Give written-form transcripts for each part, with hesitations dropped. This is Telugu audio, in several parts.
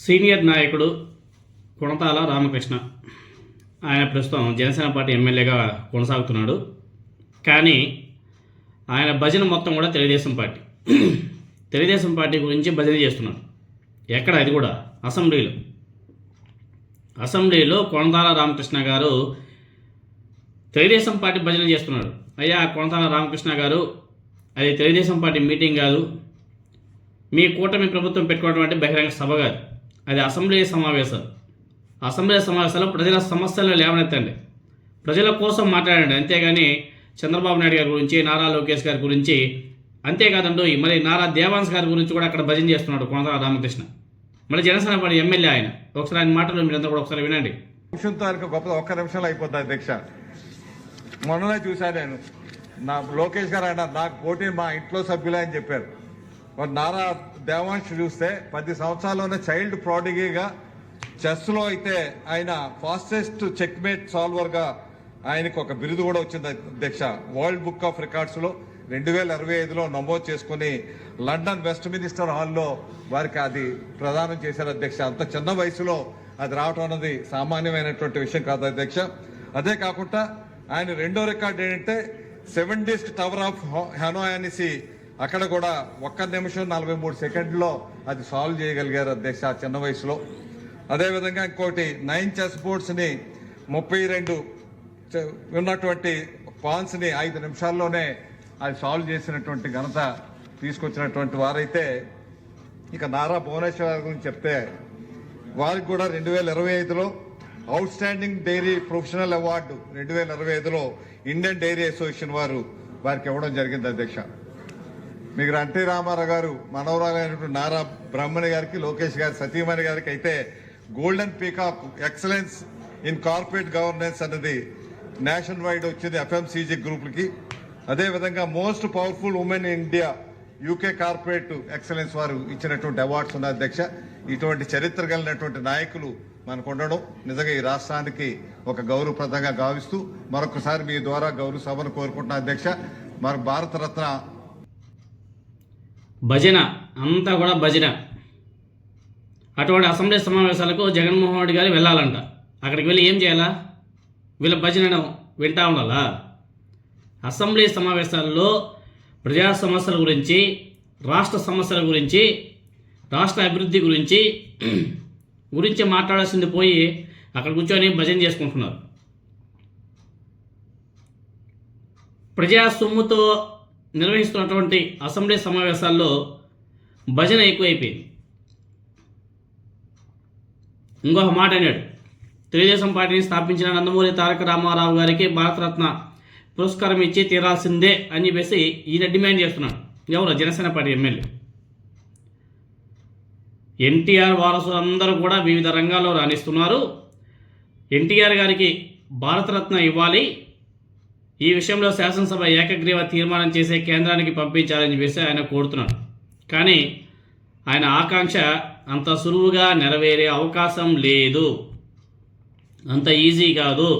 సీనియర్ నాయకుడు కొణతాల రామకృష్ణ. ఆయన ప్రస్తుతం జనసేన పార్టీ ఎమ్మెల్యేగా కొనసాగుతున్నాడు. కానీ ఆయన భజన మొత్తం కూడా తెలుగుదేశం పార్టీ గురించి భజన చేస్తున్నాడు. ఎక్కడ? అది కూడా అసెంబ్లీలో కొణతాల రామకృష్ణ గారు తెలుగుదేశం పార్టీ భజన చేస్తున్నాడు. అయ్యా కొణతాల రామకృష్ణ గారు, అది తెలుగుదేశం పార్టీ మీటింగ్ కాదు, మీ కూటమి ప్రభుత్వం పెట్టుకోవడం అంటే బహిరంగ సభ కాదు, అది అసెంబ్లీ సమావేశాల్లో ప్రజల సమస్యలను లేవనెత్తండి, ప్రజల కోసం మాట్లాడండి, అంతేగాని చంద్రబాబు నాయుడు గారి గురించి, నారా లోకేష్ గారి గురించి, అంతేకాదండు మరి నారా దేవాన్స్ గారి గురించి కూడా అక్కడ భజన చేస్తున్నాడు కొణతాల రామకృష్ణ. మళ్ళీ జనసేన పార్టీ ఎమ్మెల్యే ఆయన. ఒకసారి ఆయన మాటలు మీరంతా కూడా ఒకసారి వినండి. గొప్ప ఒక్క నిమిషంలో అయిపోతుంది అధ్యక్ష. మొన్ననే చూశాను నేను, నా లోకేష్ గారు ఆయన నాకు పోటీ మా ఇంట్లో సభ్యులే అని చెప్పారు. మరి నారా దేవాంశ్ చూస్తే 10 సంవత్సరాల్లోనే చైల్డ్ ప్రాడిగీగా, చెస్లో అయితే ఆయన ఫాస్టెస్ట్ చెక్మేట్ సాల్వర్గా ఆయనకు ఒక బిరుదు కూడా వచ్చింది అధ్యక్ష. వరల్డ్ బుక్ ఆఫ్ రికార్డ్స్లో 2025లో నమోదు చేసుకుని లండన్ వెస్ట్ మినిస్టర్ హాల్లో వారికి అది ప్రదానం చేశారు అధ్యక్ష. అంత చిన్న వయసులో అది రావటం అన్నది సామాన్యమైనటువంటి విషయం కాదు అధ్యక్ష. అదే కాకుండా ఆయన రెండో రికార్డు ఏంటంటే 70th టవర్ ఆఫ్ హనోయ్ అనేసి అక్కడ కూడా 1 నిమిషం 43 సెకండ్లో అది సాల్వ్ చేయగలిగారు అధ్యక్ష ఆ చిన్న వయసులో. అదేవిధంగా ఇంకోటి 9 చెస్ బోర్డ్స్ని 32 ఉన్నటువంటి పాన్స్ని 5 నిమిషాల్లోనే అది సాల్వ్ చేసినటువంటి ఘనత తీసుకొచ్చినటువంటి వారైతే, ఇక నారా భువనేశ్వర్ గురించి చెప్తే వారికి కూడా 2025లో outstanding dairy professional award 2025లో ఇండియన్ డైరీ అసోసియేషన్ వారికి ఇవ్వడం జరిగింది అధ్యక్ష. మీకు ఎన్టీ రామారావు గారు మనవరాలైనటువంటి నారా బ్రహ్మణి గారికి, లోకేష్ గారి సతీమణి గారికి అయితే golden peacock excellence in corporate governance అన్నది నేషన్ వైడ్ వచ్చింది ఎఫ్ఎంసీజీ గ్రూప్లకి. అదేవిధంగా most powerful women in India UK corporate excellence వారు ఇచ్చినటువంటి అవార్డ్స్ ఉన్నాయి అధ్యక్ష. ఇటువంటి చరిత్ర కలిగినటువంటి నాయకులు మనకు ఉండడం నిజంగా ఈ రాష్ట్రానికి ఒక గౌరవప్రదంగా గావిస్తూ మరొకసారి మీ ద్వారా గౌరవ సభను కోరుకుంటున్నా అధ్యక్ష. మరి భారతరత్న భజన అంతా కూడా భజన. అటువంటి అసెంబ్లీ సమావేశాలకు జగన్మోహన్ రెడ్డి గారు వెళ్ళాలంట. అక్కడికి వెళ్ళి ఏం చేయాలా? వీళ్ళ భజనను వింటా ఉండాలా? అసెంబ్లీ సమావేశాల్లో ప్రజా సమస్యల గురించి, రాష్ట్ర సమస్యల గురించి, రాష్ట్ర అభివృద్ధి గురించి మాట్లాడాల్సింది పోయి అక్కడ కూర్చొని భజన చేసుకుంటున్నారు. ప్రజా సొమ్ముతో నిర్వహిస్తున్నటువంటి అసెంబ్లీ సమావేశాల్లో భజన ఎక్కువైపోయింది. ఇంకొక మాట అన్నాడు, తెలుగుదేశం పార్టీని స్థాపించిన నందమూరి తారక రామారావు గారికి భారతరత్న పురస్కారం ఇచ్చి తీరాల్సిందే అని చెప్పేసి ఈయన డిమాండ్ చేస్తున్నాడు. ఎవరు? Janasena party MLA. ఎన్టీఆర్ వారసులు అందరూ కూడా వివిధ రంగాల్లో రాణిస్తున్నారు. ఎన్టీఆర్ గారికి భారతరత్న ఇవ్వాలి, ఈ విషయంలో శాసనసభ ఏకగ్రీవ తీర్మానం చేసే కేంద్రానికి పంపించాలని చెప్పేసి ఆయన కోరుతున్నాడు. కానీ ఆయన ఆకాంక్ష అంత సులువుగా నెరవేరే అవకాశం లేదు, అంత ఈజీ కాదు,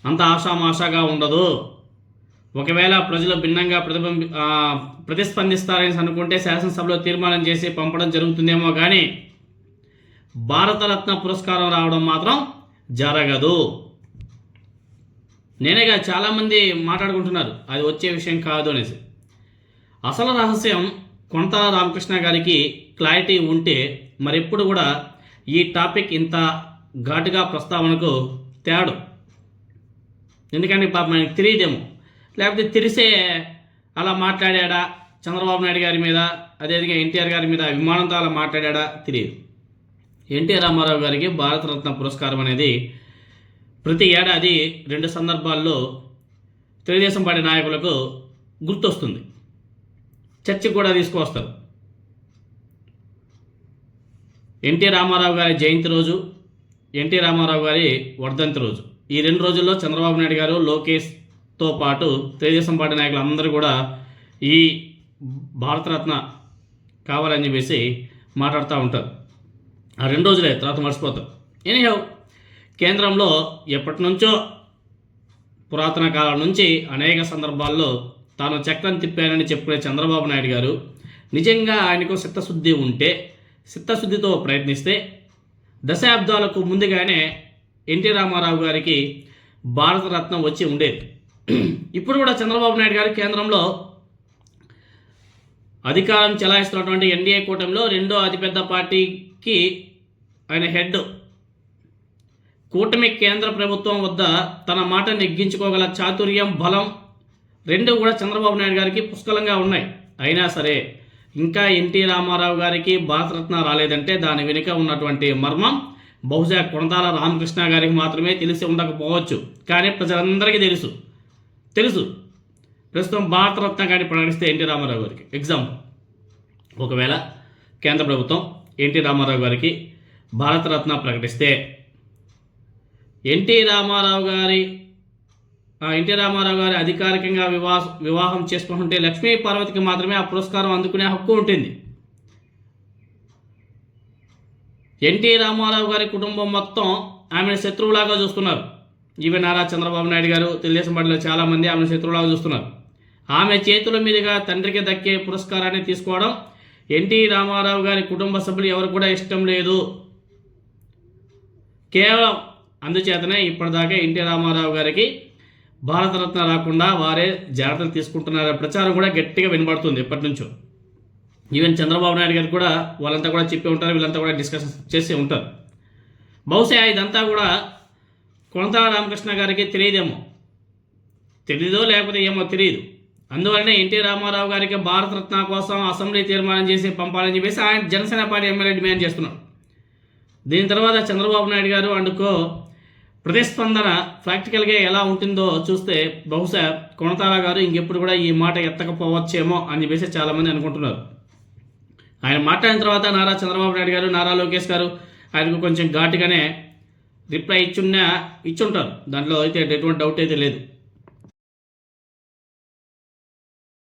అంత ఆషామాషాగా ఉండదు. ఒకవేళ ప్రజలు భిన్నంగా ప్రతిస్పందిస్తారని అనుకుంటే శాసనసభలో తీర్మానం చేసి పంపడం జరుగుతుందేమో కానీ భారతరత్న పురస్కారం రావడం మాత్రం జరగదు. నేనేగా చాలామంది మాట్లాడుకుంటున్నారు అది వచ్చే విషయం కాదు అనేసి. అసలు రహస్యం కొణతాల రామకృష్ణ గారికి క్లారిటీ ఉంటే మరెప్పుడు కూడా ఈ టాపిక్ ఇంత ఘాటుగా ప్రస్తావనకు తేడు. ఎందుకంటే పాపం ఆయనకు తెలియదేమో, లేకపోతే తెలిసే అలా మాట్లాడా చంద్రబాబు నాయుడు గారి మీద, అదేవిధంగా ఎన్టీఆర్ గారి మీద అభిమానంతో అలా మాట్లాడా తెలియదు. ఎన్టీ రామారావు గారికి భారతరత్న పురస్కారం అనేది ప్రతి ఏడాది 2 సందర్భాల్లో తెలుగుదేశం పార్టీ నాయకులకు గుర్తొస్తుంది, చర్చకు కూడా తీసుకువస్తారు. ఎన్టీ రామారావు గారి జయంతి రోజు, ఎన్టీ రామారావు గారి వర్ధంతి రోజు, ఈ 2 రోజుల్లో చంద్రబాబు నాయుడు గారు, లోకేష్తో పాటు తెలుగుదేశం పార్టీ నాయకులు అందరూ కూడా ఈ భారతరత్న కావాలని చెప్పేసి మాట్లాడుతూ ఉంటారు. ఆ 2 రోజులే, తర్వాత మర్చిపోతారు. ఎనీహౌ, కేంద్రంలో ఎప్పటి నుంచో పురాతన కాలం నుంచి అనేక సందర్భాల్లో తాను చక్రం తిప్పానని చెప్పుకునే చంద్రబాబు నాయుడు గారు నిజంగా ఆయనకు చిత్తశుద్ధి ఉంటే, చిత్తశుద్ధితో ప్రయత్నిస్తే దశాబ్దాలకు ముందుగానే ఎన్టీ రామారావు గారికి భారతరత్న వచ్చి ఉండేది. ఇప్పుడు కూడా చంద్రబాబు నాయుడు గారు కేంద్రంలో అధికారం చెలాయిస్తున్నటువంటి ఎన్డీఏ కూటమిలో రెండో అతిపెద్ద పార్టీకి ఆయన హెడ్. కూటమి కేంద్ర ప్రభుత్వం వద్ద తన మాట నెగ్గించుకోగల చాతుర్యం, బలం రెండు కూడా చంద్రబాబు నాయుడు గారికి పుష్కలంగా ఉన్నాయి. అయినా సరే ఇంకా ఎన్టీ రామారావు గారికి భారతరత్న రాలేదంటే దాని వెనుక ఉన్నటువంటి మర్మం బహుశా కొణతాల రామకృష్ణ గారికి మాత్రమే తెలిసి ఉండకపోవచ్చు, కానీ ప్రజలందరికీ తెలుసు. ప్రస్తుతం భారతరత్న గారిని ప్రకటిస్తే ఎన్టీ రామారావు గారికి ఎగ్జాంపుల్, ఒకవేళ కేంద్ర ప్రభుత్వం ఎన్టీ రామారావు గారికి భారతరత్న ప్రకటిస్తే ఎన్టీ రామారావు గారి అధికారికంగా వివాహం చేసుకుంటుంటే లక్ష్మీ పార్వతికి మాత్రమే ఆ పురస్కారం అందుకునే హక్కు ఉంటుంది. ఎన్టీ రామారావు గారి కుటుంబం మొత్తం ఆమెను శత్రువులాగా చూస్తున్నారు. ఈవెన్ నారా చంద్రబాబు నాయుడు గారు, తెలుగుదేశం పార్టీలో చాలామంది ఆమెను శత్రువులాగా చూస్తున్నారు. ఆమె చేతుల మీదుగా తండ్రికి దక్కే పురస్కారాన్ని తీసుకోవడం ఎన్టీ రామారావు గారి కుటుంబ సభ్యులు ఎవరు కూడా ఇష్టం లేదు. కేవలం అందుచేతనే ఇప్పటిదాకా ఎన్టీ రామారావు గారికి భారతరత్న రాకుండా వారే జాగ్రత్తలు తీసుకుంటున్నారనే ప్రచారం కూడా గట్టిగా వినబడుతుంది ఎప్పటి నుంచో. ఈవెన్ చంద్రబాబు నాయుడు గారికి కూడా వాళ్ళంతా కూడా చెప్పి ఉంటారు, వీళ్ళంతా కూడా డిస్కషన్ చేసి ఉంటారు. బహుశా ఇదంతా కూడా కొణతాల రామకృష్ణ గారికి తెలీదో లేకపోతే ఏమో తెలియదు. అందువల్లనే ఎన్టీ రామారావు గారికి భారతరత్న కోసం అసెంబ్లీ తీర్మానం చేసి పంపాలని చెప్పేసి ఆయన జనసేన పార్టీ ఎమ్మెల్యే డిమాండ్ చేస్తున్నారు. దీని తర్వాత చంద్రబాబు నాయుడు గారు అందుకో ప్రతిస్పందన ప్రాక్టికల్గా ఎలా ఉంటుందో చూస్తే బహుశా కొణతాల గారు ఇంకెప్పుడు కూడా ఈ మాట ఎత్తకపోవచ్చేమో అని చెప్పేసి చాలామంది అనుకుంటున్నారు. ఆయన మాట్లాడిన తర్వాత నారా చంద్రబాబు నాయుడు గారు, నారా లోకేష్ గారు ఆయనకు కొంచెం ఘాటుగానే రిప్లై ఇచ్చుంటారు. దాంట్లో అయితే ఎటువంటి డౌట్ అయితే లేదు.